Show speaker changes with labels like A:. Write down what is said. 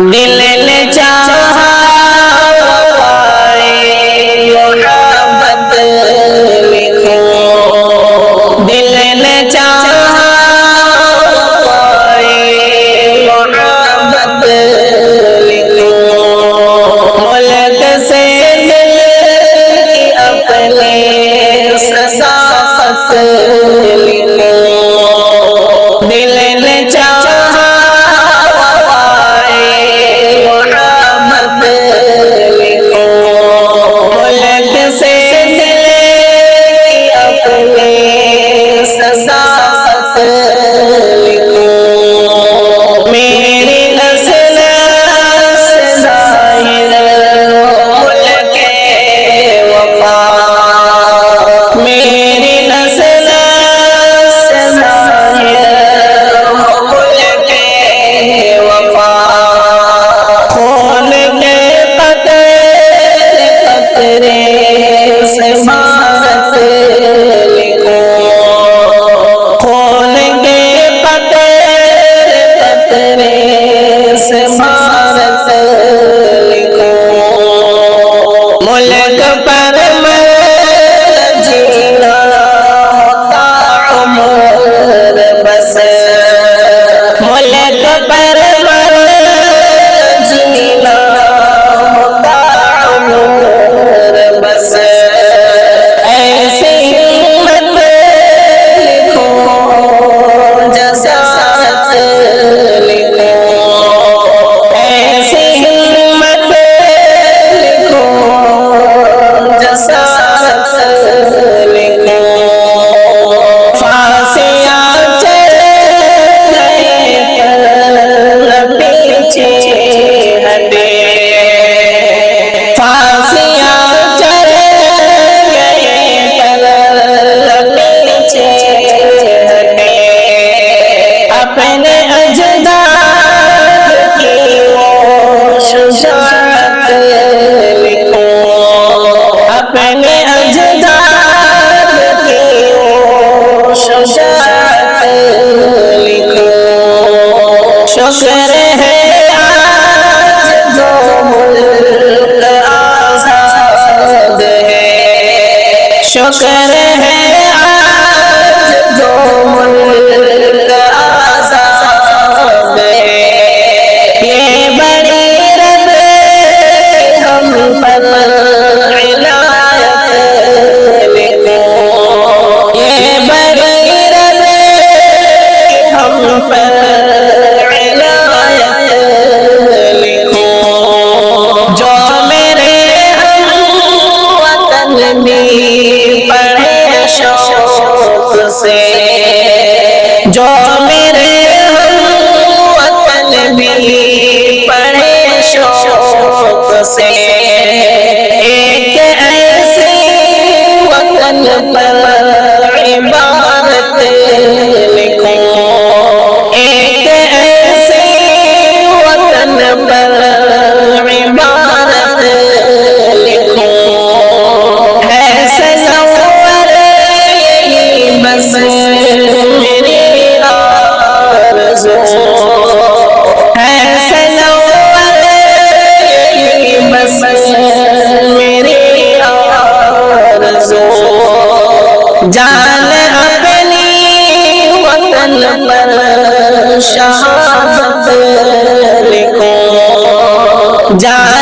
A: دل نے چاہا وفائے محبت لکھوں، دل نے چاہا وفائے محبت لکھوں، ملک سے دل کی اپنے صداقت لکھوں، دل نے چاہا شکر ہے آج جو ملک آزاد ہے، شکر ہے آج جو ملک آزاد ہے، یہ بڑی رب ہم پر عنایت لکھوں، یہ بڑی رب ہم پر جو میرے ہم وطن بھی پڑھے شوق سے، ایک ایسے وطن پر عبارت لکھوں، ایک ایسے وطن پر عبارت لکھوں، ہے سنور یہی بس جان اپنی وطن پر شہادت لکھوں، جان